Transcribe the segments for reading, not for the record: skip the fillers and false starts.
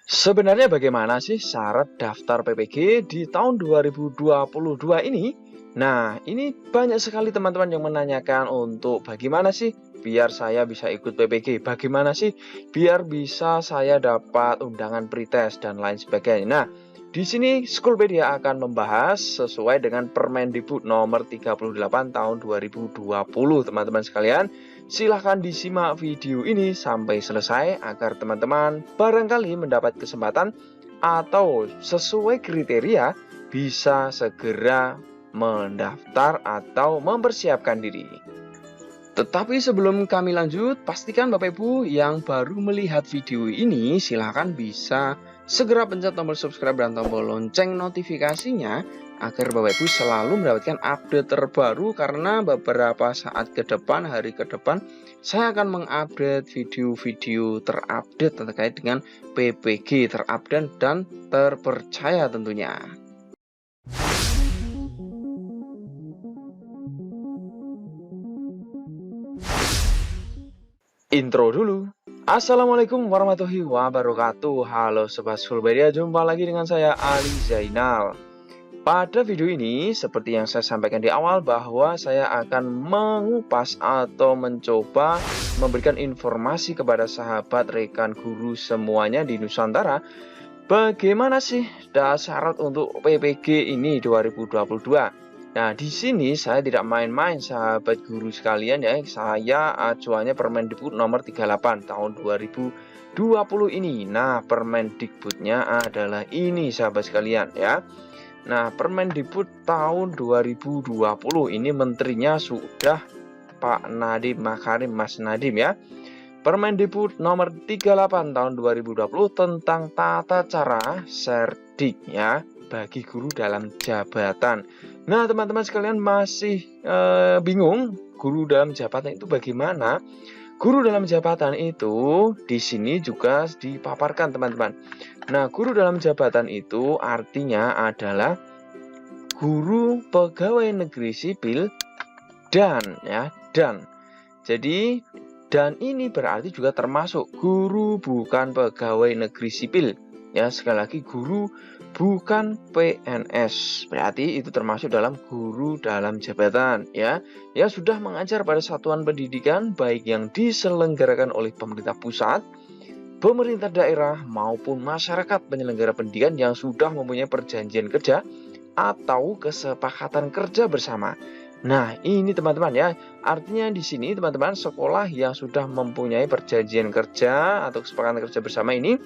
Sebenarnya bagaimana sih syarat daftar PPG di tahun 2022 ini? Nah, ini banyak sekali teman-teman yang menanyakan untuk bagaimana sih biar saya bisa ikut PPG, bagaimana sih biar bisa saya dapat undangan pretest dan lain sebagainya. Nah, di sini Schoolpedia akan membahas sesuai dengan Permendikbud nomor 38 tahun 2020, teman-teman sekalian. Silahkan disimak video ini sampai selesai agar teman-teman barangkali mendapat kesempatan atau sesuai kriteria bisa segera mendaftar atau mempersiapkan diri. Tetapi sebelum kami lanjut, pastikan Bapak Ibu yang baru melihat video ini silahkan bisa segera pencet tombol subscribe dan tombol lonceng notifikasinya agar Bapak Ibu selalu mendapatkan update terbaru, karena beberapa saat ke depan, hari ke depan, saya akan mengupdate video-video terupdate terkait dengan PPG terupdate dan terpercaya tentunya. Intro dulu. Assalamualaikum warahmatullahi wabarakatuh. Halo Sobat Schoolpedia, jumpa lagi dengan saya Ali Zainal. Pada video ini, seperti yang saya sampaikan di awal, bahwa saya akan mengupas atau mencoba memberikan informasi kepada sahabat, rekan, guru semuanya di Nusantara. Bagaimana sih syarat untuk PPG ini 2022? Nah, di sini saya tidak main-main sahabat guru sekalian ya. Saya acuannya Permendikbud nomor 38 tahun 2020 ini. Nah, Permendikbudnya adalah ini sahabat sekalian ya. Nah, Permendikbud tahun 2020 ini menterinya sudah Pak Nadiem Makarim, Mas Nadiem ya. Permendikbud nomor 38 tahun 2020 tentang tata cara Serdik ya bagi guru dalam jabatan. Nah, teman-teman sekalian masih bingung guru dalam jabatan itu bagaimana? Guru dalam jabatan itu di sini juga dipaparkan, teman-teman. Nah, guru dalam jabatan itu artinya adalah guru pegawai negeri sipil dan ya, dan. Jadi dan ini berarti juga termasuk guru bukan pegawai negeri sipil. Ya, sekali lagi guru bukan PNS. Berarti itu termasuk dalam guru dalam jabatan ya. Ya, sudah mengajar pada satuan pendidikan baik yang diselenggarakan oleh pemerintah pusat, pemerintah daerah maupun masyarakat penyelenggara pendidikan yang sudah mempunyai perjanjian kerja atau kesepakatan kerja bersama. Nah, ini teman-teman ya. Artinya di sini teman-teman, sekolah yang sudah mempunyai perjanjian kerja atau kesepakatan kerja bersama ini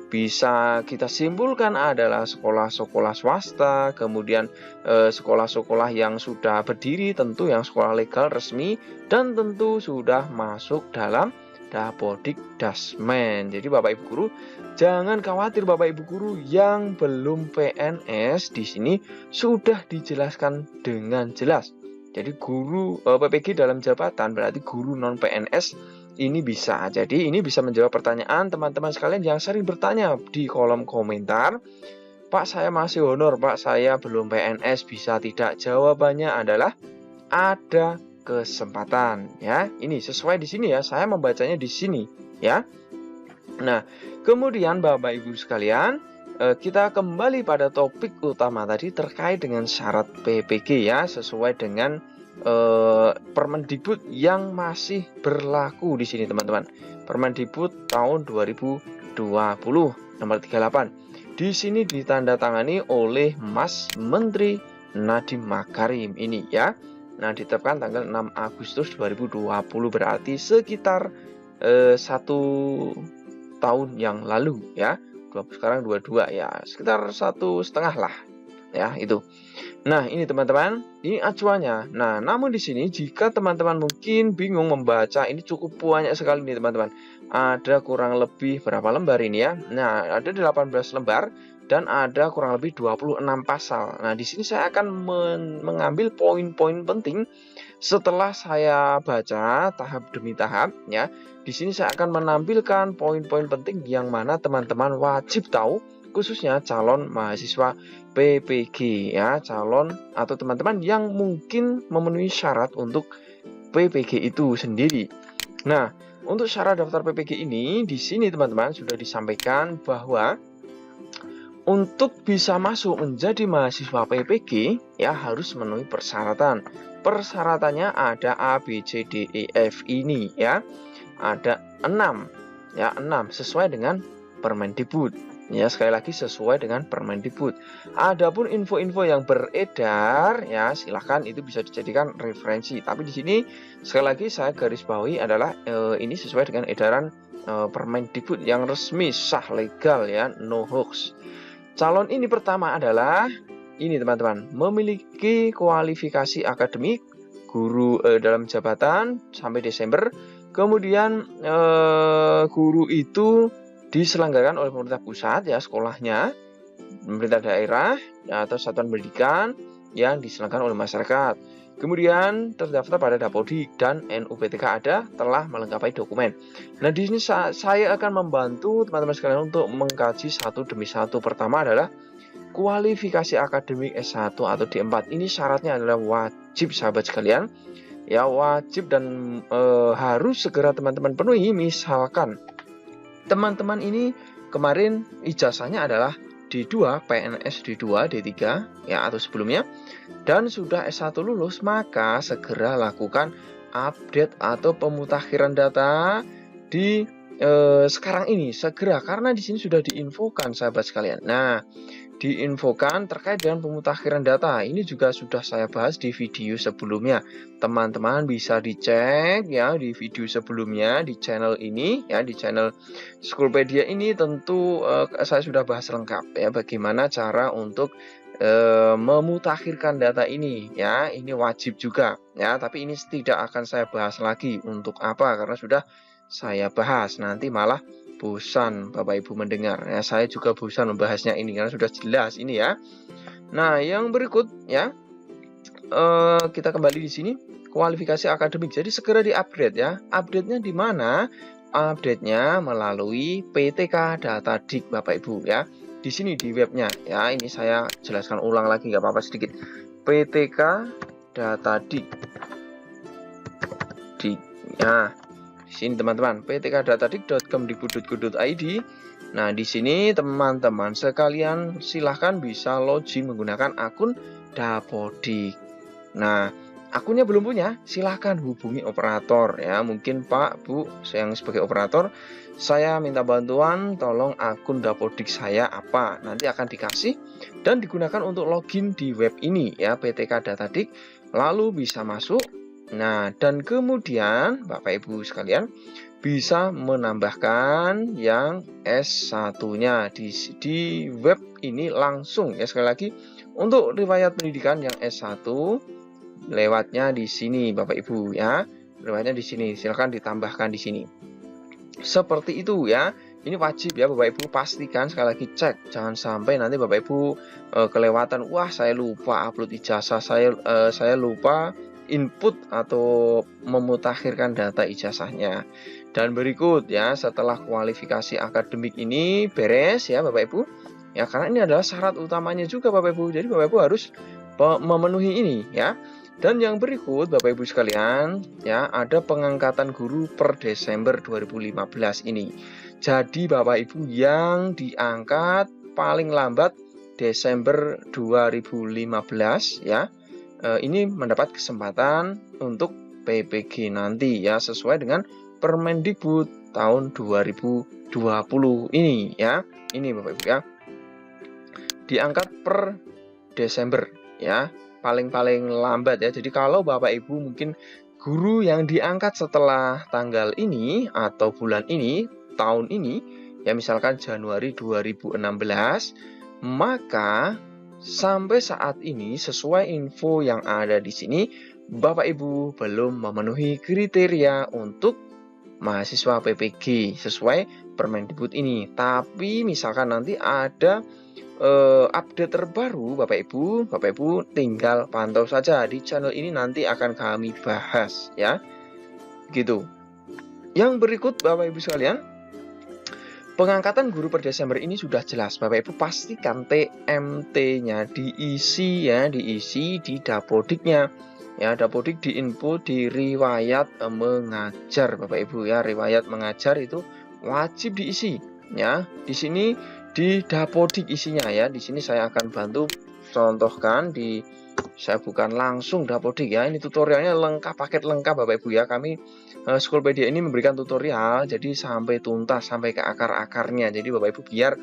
bisa kita simpulkan adalah sekolah-sekolah swasta, kemudian sekolah-sekolah yang sudah berdiri, tentu yang sekolah legal resmi, dan tentu sudah masuk dalam Dapodik Dasmen. Jadi Bapak Ibu guru, jangan khawatir Bapak Ibu guru yang belum PNS, di sini sudah dijelaskan dengan jelas. Jadi guru PPG dalam jabatan berarti guru non PNS ini bisa. Jadi ini bisa menjawab pertanyaan teman-teman sekalian yang sering bertanya di kolom komentar. Pak, saya masih honor, Pak, saya belum PNS, bisa tidak? Jawabannya adalah ada kesempatan ya. Ini sesuai di sini ya, saya membacanya di sini ya. Nah, kemudian Bapak Ibu sekalian, kita kembali pada topik utama tadi terkait dengan syarat PPG ya, sesuai dengan Permendikbud yang masih berlaku di sini teman-teman. Permendikbud tahun 2020 nomor 38. Di sini ditandatangani oleh Mas Menteri Nadiem Makarim ini ya. Nah, ditetapkan tanggal 6 Agustus 2020, berarti sekitar 1 tahun yang lalu ya. Sekarang 22 ya, sekitar 1,5 lah ya itu. Nah, ini teman-teman, ini acuannya. Nah, namun di sini jika teman-teman mungkin bingung membaca, ini cukup banyak sekali nih teman-teman. Ada kurang lebih berapa lembar ini ya? Nah, ada 18 lembar dan ada kurang lebih 26 pasal. Nah, di sini saya akan mengambil poin-poin penting setelah saya baca tahap demi tahap ya. Di sini saya akan menampilkan poin-poin penting yang mana teman-teman wajib tahu, khususnya calon mahasiswa PPG ya, calon atau teman-teman yang mungkin memenuhi syarat untuk PPG itu sendiri. Nah, untuk syarat daftar PPG ini di sini teman-teman sudah disampaikan bahwa Untuk bisa masuk menjadi mahasiswa PPG ya harus memenuhi persyaratan. Persyaratannya ada A, B, C, D, E, F ini ya. Ada 6 ya, 6 sesuai dengan Permendikbud. Ya, sekali lagi sesuai dengan Permendikbud. Adapun info-info yang beredar ya silahkan itu bisa dijadikan referensi. Tapi di sini sekali lagi saya garis bawahi adalah ini sesuai dengan edaran Permendikbud yang resmi, sah, legal ya, no hoax. Calon ini pertama adalah ini teman-teman, memiliki kualifikasi akademik guru dalam jabatan sampai Desember. Kemudian guru itu diselenggarakan oleh pemerintah pusat ya sekolahnya, pemerintah daerah ya, atau satuan pendidikan yang diselenggarakan oleh masyarakat. Kemudian terdaftar pada Dapodik dan NUPTK ada, telah melengkapi dokumen. Nah, di sini saya akan membantu teman-teman sekalian untuk mengkaji satu demi satu. Pertama adalah kualifikasi akademik S1 atau D4. Ini syaratnya adalah wajib sahabat sekalian. Ya, wajib dan harus segera teman-teman penuhi. Misalkan teman-teman ini kemarin ijazahnya adalah D2, PNS D2, D3 ya atau sebelumnya, dan sudah S1 lulus, maka segera lakukan update atau pemutakhiran data di sekarang ini segera, karena di sini sudah diinfokan sahabat sekalian. Nah, diinfokan terkait dengan pemutakhiran data ini juga sudah saya bahas di video sebelumnya. Teman-teman bisa dicek ya di video sebelumnya di channel ini ya, di channel Schoolpedia ini tentu saya sudah bahas lengkap ya bagaimana cara untuk memutakhirkan data ini ya. Ini wajib juga ya, tapi ini tidak akan saya bahas lagi. Untuk apa? Karena sudah saya bahas, nanti malah bosan Bapak Ibu mendengar ya. Saya juga bosan membahasnya ini karena sudah jelas ini ya. Nah, yang berikut ya, kita kembali di sini kualifikasi akademik. Jadi segera diupdate ya. Update-nya di mana? Update-nya melalui PTK Datadik Bapak Ibu ya. Di sini di webnya ya. Ini saya jelaskan ulang lagi, nggak apa-apa sedikit. PTK Datadik. Nah, di sini teman-teman, ptkdatadik.kemdikbud.go.id. Nah, di sini teman-teman sekalian silahkan bisa login menggunakan akun Dapodik. Nah, akunnya belum punya, silahkan hubungi operator ya. Mungkin Pak, Bu, saya yang sebagai operator, saya minta bantuan, tolong akun Dapodik saya apa. Nanti akan dikasih dan digunakan untuk login di web ini ya, PTK Datadik. Lalu bisa masuk. Nah, dan kemudian Bapak Ibu sekalian bisa menambahkan yang S1-nya di web ini langsung ya. Sekali lagi, untuk riwayat pendidikan yang S1 lewatnya di sini Bapak Ibu ya. Lewatnya di sini, silakan ditambahkan di sini. Seperti itu ya. Ini wajib ya Bapak Ibu, pastikan sekali lagi cek, jangan sampai nanti Bapak Ibu kelewatan. Wah, saya lupa upload ijazah, saya lupa input atau memutakhirkan data ijazahnya. Dan berikut ya, setelah kualifikasi akademik ini beres ya Bapak Ibu ya, karena ini adalah syarat utamanya juga Bapak Ibu. Jadi Bapak Ibu harus memenuhi ini ya. Dan yang berikut Bapak Ibu sekalian ya, ada pengangkatan guru per Desember 2015 ini. Jadi Bapak Ibu yang diangkat paling lambat Desember 2015 ya, ini mendapat kesempatan untuk PPG nanti ya, sesuai dengan Permendikbud tahun 2020 ini ya. Ini Bapak Ibu ya, diangkat per Desember ya, paling lambat ya. Jadi kalau Bapak Ibu mungkin guru yang diangkat setelah tanggal ini atau bulan ini, tahun ini ya, misalkan Januari 2016, maka sampai saat ini sesuai info yang ada di sini, Bapak Ibu belum memenuhi kriteria untuk mahasiswa PPG sesuai Permendikbud ini. Tapi misalkan nanti ada update terbaru Bapak Ibu tinggal pantau saja di channel ini, nanti akan kami bahas ya. Gitu. Yang berikut Bapak Ibu sekalian, pengangkatan guru per Desember ini sudah jelas. Bapak Ibu pastikan TMT-nya diisi ya, diisi di Dapodiknya. Ya, Dapodik diinput di riwayat mengajar Bapak Ibu ya. Riwayat mengajar itu wajib diisi ya. Di sini di Dapodik isinya ya. Di sini saya akan bantu contohkan saya bukan langsung Dapodik ya. Ini tutorialnya lengkap, paket lengkap Bapak Ibu ya. Kami Schoolpedia ini memberikan tutorial jadi sampai tuntas, sampai ke akar-akarnya. Jadi Bapak Ibu biar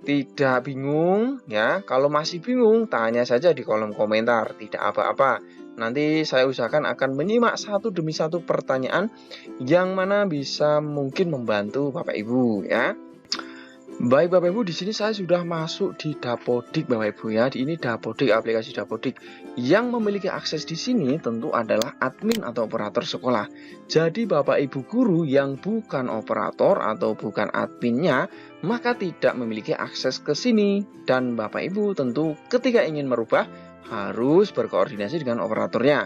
tidak bingung ya. Kalau masih bingung, tanya saja di kolom komentar, tidak apa-apa. Nanti saya usahakan akan menyimak satu demi satu pertanyaan yang mana bisa mungkin membantu Bapak Ibu ya. Baik Bapak Ibu, di sini saya sudah masuk di Dapodik Bapak Ibu ya. Ini Dapodik, aplikasi Dapodik. Yang memiliki akses di sini tentu adalah admin atau operator sekolah. Jadi Bapak Ibu guru yang bukan operator atau bukan adminnya, maka tidak memiliki akses ke sini. Dan Bapak Ibu tentu ketika ingin merubah harus berkoordinasi dengan operatornya.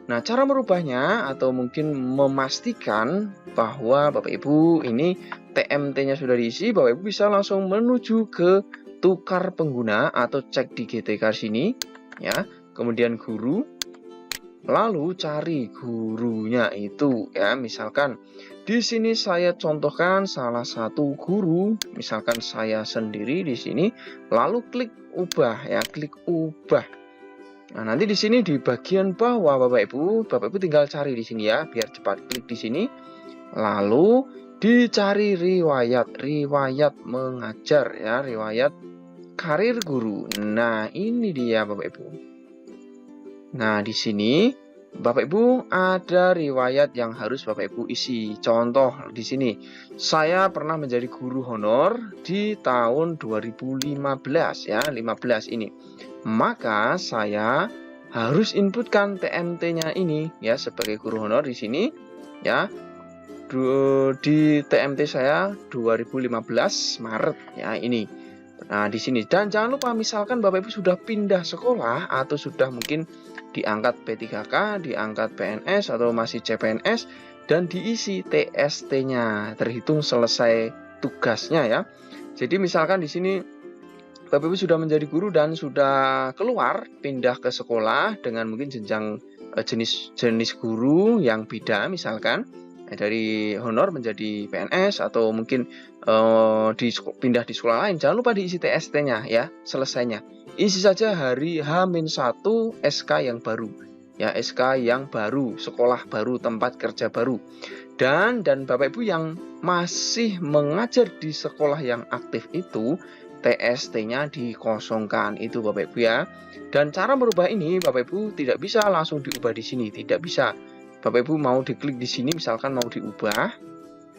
Nah, cara merubahnya atau mungkin memastikan bahwa Bapak Ibu ini TMT-nya sudah diisi, Bapak Ibu bisa langsung menuju ke tukar pengguna atau cek di GTK sini ya. Kemudian guru, lalu cari gurunya itu ya. Misalkan di sini saya contohkan salah satu guru, misalkan saya sendiri di sini, lalu klik ubah ya, klik ubah. Nah, nanti di sini di bagian bawah Bapak Ibu tinggal cari di sini ya, biar cepat. Klik di sini. Lalu dicari riwayat mengajar ya, riwayat karir guru. Nah, ini dia Bapak Ibu. Nah, di sini Bapak Ibu ada riwayat yang harus Bapak Ibu isi. Contoh di sini, saya pernah menjadi guru honor di tahun 2015 ya, 15 ini. Maka saya harus inputkan TMT-nya ini ya sebagai guru honor di sini ya. Di TMT saya 2015 Maret ya ini. Nah, di sini dan jangan lupa misalkan Bapak Ibu sudah pindah sekolah atau sudah mungkin diangkat P3K, diangkat PNS atau masih CPNS dan diisi TST-nya, terhitung selesai tugasnya ya. Jadi misalkan di sini Bapak Ibu sudah menjadi guru dan sudah keluar pindah ke sekolah dengan mungkin jenjang jenis guru yang beda, misalkan dari honor menjadi PNS atau mungkin pindah di sekolah lain, jangan lupa diisi TST-nya ya, selesainya. Isi saja hari H-1 SK yang baru ya, SK yang baru, sekolah baru, tempat kerja baru. Dan Bapak Ibu yang masih mengajar di sekolah yang aktif itu TST-nya dikosongkan itu Bapak Ibu ya. Dan cara merubah ini Bapak Ibu tidak bisa langsung diubah di sini, tidak bisa. Bapak Ibu mau diklik di sini misalkan mau diubah,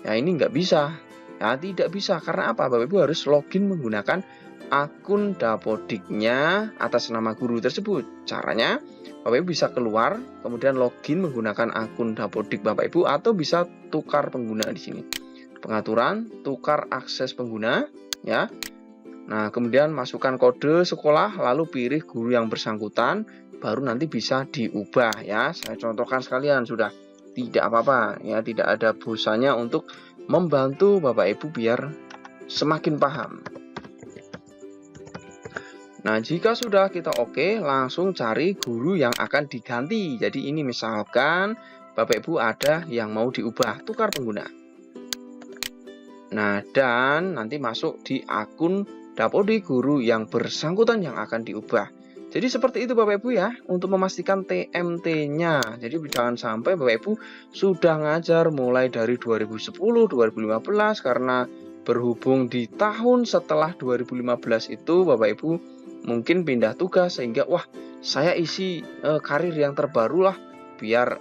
ya ini nggak bisa. Ya tidak bisa karena apa? Bapak Ibu harus login menggunakan akun Dapodiknya atas nama guru tersebut. Caranya Bapak Ibu bisa keluar, kemudian login menggunakan akun Dapodik Bapak Ibu atau bisa tukar pengguna di sini. Pengaturan, tukar akses pengguna ya. Nah, kemudian masukkan kode sekolah, lalu pilih guru yang bersangkutan, baru nanti bisa diubah ya. Saya contohkan sekalian sudah, tidak apa-apa ya, tidak ada bosannya untuk membantu Bapak Ibu biar semakin paham. Nah, jika sudah kita oke, langsung cari guru yang akan diganti. Jadi ini misalkan Bapak Ibu ada yang mau diubah, tukar pengguna. Nah, dan nanti masuk di akun Dapodik guru yang bersangkutan yang akan diubah. Jadi seperti itu Bapak Ibu ya, untuk memastikan TMT-nya. Jadi jangan sampai Bapak Ibu sudah ngajar mulai dari 2010, 2015 karena berhubung di tahun setelah 2015 itu Bapak Ibu mungkin pindah tugas sehingga wah saya isi karir yang terbaru lah biar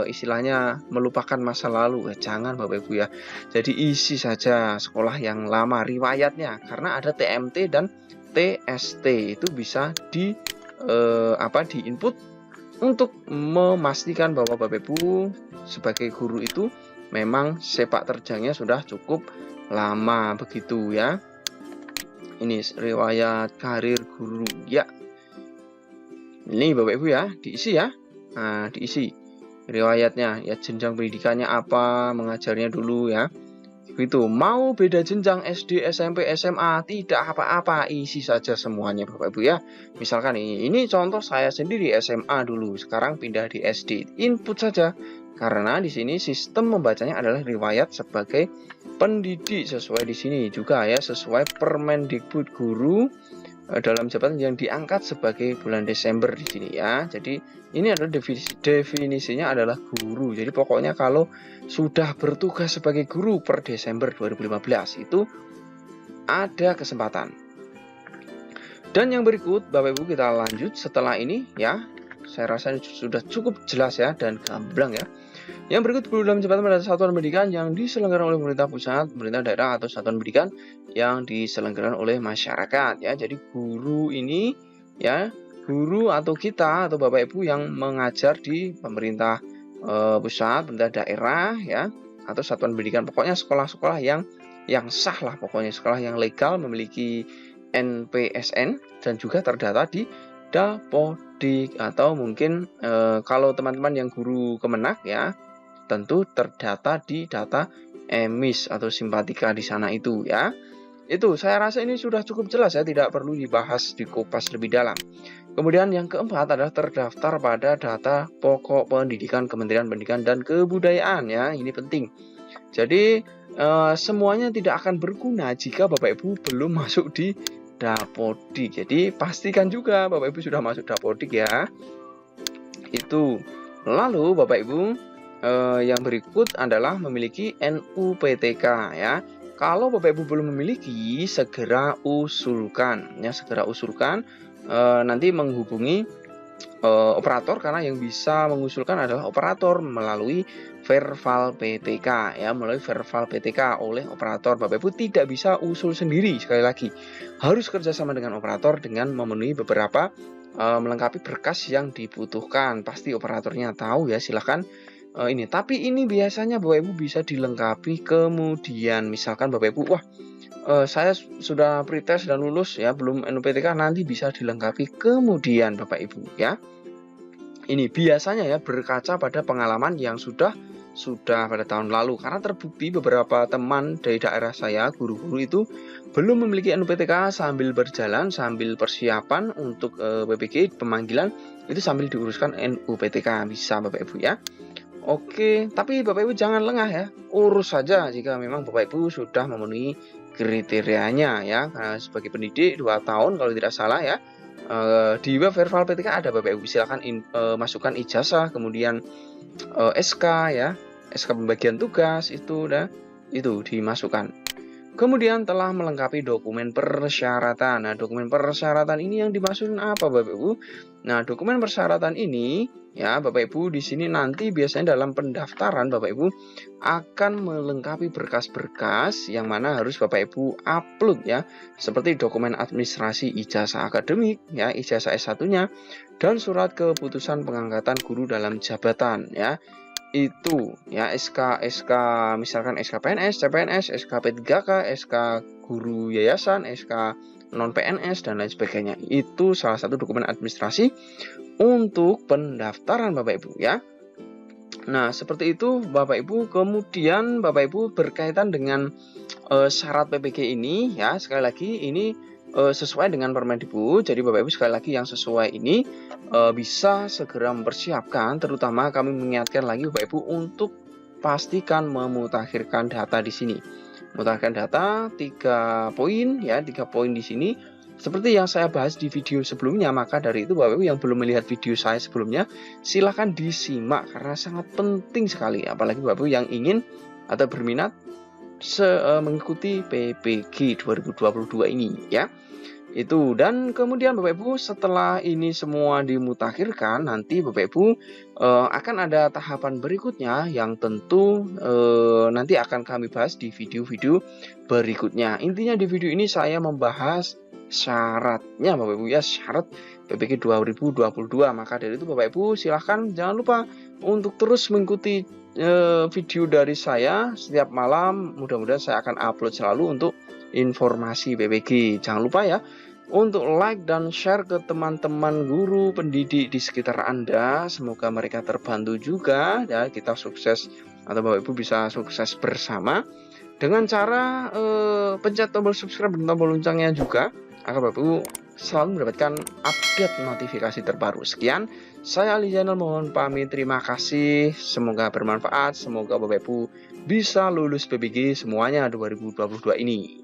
istilahnya melupakan masa lalu. Jangan Bapak Ibu ya. Jadi isi saja sekolah yang lama riwayatnya karena ada TMT dan TST itu bisa di input untuk memastikan bahwa Bapak Ibu sebagai guru itu memang sepak terjangnya sudah cukup lama begitu ya. Ini riwayat karir guru ya. Ini Bapak Ibu ya, diisi ya. Nah, diisi riwayatnya ya, jenjang pendidikannya apa, mengajarnya dulu ya. Begitu. Mau beda jenjang SD, SMP, SMA, tidak apa-apa, isi saja semuanya Bapak Ibu ya. Misalkan ini contoh saya sendiri SMA dulu, sekarang pindah di SD. Input saja Karena di sini sistem membacanya adalah riwayat sebagai pendidik sesuai di sini juga ya, sesuai Permendikbud guru dalam jabatan yang diangkat sebagai bulan Desember di sini ya. Jadi ini adalah definisinya adalah guru. Jadi pokoknya kalau sudah bertugas sebagai guru per Desember 2015 itu ada kesempatan. Dan yang berikut Bapak Ibu kita lanjut setelah ini ya. Saya rasa sudah cukup jelas ya dan gamblang ya. Yang berikut guru dalam jabatan pada satuan pendidikan yang diselenggarakan oleh pemerintah pusat, pemerintah daerah atau satuan pendidikan yang diselenggarakan oleh masyarakat ya. Jadi guru ini ya, guru atau kita atau Bapak Ibu yang mengajar di pemerintah pusat, pemerintah daerah ya, atau satuan pendidikan, pokoknya sekolah-sekolah yang sah lah, pokoknya sekolah yang legal memiliki NPSN dan juga terdata di Dapodik, atau mungkin kalau teman-teman yang guru Kemenak ya tentu terdata di data emis atau simpatika di sana itu ya. Itu saya rasa ini sudah cukup jelas ya, tidak perlu dibahas dikupas lebih dalam. Kemudian yang keempat adalah terdaftar pada data pokok pendidikan Kementerian Pendidikan dan Kebudayaan ya, ini penting. Jadi semuanya tidak akan berguna jika Bapak Ibu belum masuk di Dapodik. Jadi pastikan juga Bapak Ibu sudah masuk Dapodik ya. Itu. Lalu Bapak Ibu yang berikut adalah memiliki NUPTK ya. Kalau Bapak Ibu belum memiliki, segera usulkan ya, segera usulkan. Nanti menghubungi operator, karena yang bisa mengusulkan adalah operator melalui Verval PTK ya, melalui Verval PTK oleh operator. Bapak Ibu tidak bisa usul sendiri, sekali lagi harus kerjasama dengan operator dengan memenuhi beberapa melengkapi berkas yang dibutuhkan. Pasti operatornya tahu ya, silahkan ini. Tapi ini biasanya Bapak Ibu bisa dilengkapi kemudian, misalkan Bapak Ibu saya sudah pretest dan lulus ya, belum NUPTK, nanti bisa dilengkapi kemudian Bapak Ibu ya. Ini biasanya ya berkaca pada pengalaman yang sudah pada tahun lalu, karena terbukti beberapa teman dari daerah saya, guru-guru itu belum memiliki NUPTK, sambil berjalan, sambil persiapan untuk PPG pemanggilan itu sambil diuruskan NUPTK, bisa Bapak Ibu ya. Oke, tapi Bapak Ibu jangan lengah ya, urus saja jika memang Bapak Ibu sudah memenuhi kriterianya ya. Karena sebagai pendidik 2 tahun kalau tidak salah ya, di web Verval PTK ada Bapak Ibu, silakan masukkan ijazah, kemudian SK ya, SK pembagian tugas itu dimasukkan. Kemudian telah melengkapi dokumen persyaratan. Nah, dokumen persyaratan ini yang dimaksud apa Bapak Ibu? Nah, dokumen persyaratan ini ya Bapak Ibu di sini nanti biasanya dalam pendaftaran Bapak Ibu akan melengkapi berkas-berkas yang mana harus Bapak Ibu upload ya, seperti dokumen administrasi ijazah akademik ya, ijazah S1-nya, dan surat keputusan pengangkatan guru dalam jabatan ya. Itu ya, SK misalkan SK PNS, CPNS, SK P3K, SK guru yayasan, SK non PNS dan lain sebagainya. Itu salah satu dokumen administrasi untuk pendaftaran Bapak Ibu ya. Nah, seperti itu Bapak Ibu. Kemudian Bapak Ibu berkaitan dengan syarat PPG ini ya, sekali lagi ini sesuai dengan Permendikbud. Jadi Bapak Ibu sekali lagi yang sesuai ini bisa segera mempersiapkan. Terutama kami mengingatkan lagi Bapak Ibu untuk pastikan memutakhirkan data di sini. Mutakhirkan data 3 poin ya, 3 poin di sini. Seperti yang saya bahas di video sebelumnya, maka dari itu Bapak Ibu yang belum melihat video saya sebelumnya, silahkan disimak karena sangat penting sekali. Apalagi Bapak Ibu yang ingin atau berminat mengikuti PPG 2022 ini ya. Itu, dan kemudian Bapak Ibu setelah ini semua dimutakhirkan, nanti Bapak Ibu akan ada tahapan berikutnya yang tentu nanti akan kami bahas di video-video berikutnya. Intinya di video ini saya membahas syaratnya Bapak Ibu ya, syarat PPG 2022. Maka dari itu Bapak Ibu silahkan jangan lupa untuk terus mengikuti video dari saya setiap malam. Mudah-mudahan saya akan upload selalu untuk informasi PPG. Jangan lupa ya untuk like dan share ke teman-teman guru pendidik di sekitar Anda. Semoga mereka terbantu juga ya, kita sukses atau Bapak Ibu bisa sukses bersama dengan cara pencet tombol subscribe dan tombol loncengnya juga, agar Bapak Ibu selalu mendapatkan update notifikasi terbaru. Sekian, saya Ali Zainal mohon pamit. Terima kasih. Semoga bermanfaat. Semoga Bapak Ibu bisa lulus PBG semuanya 2022 ini.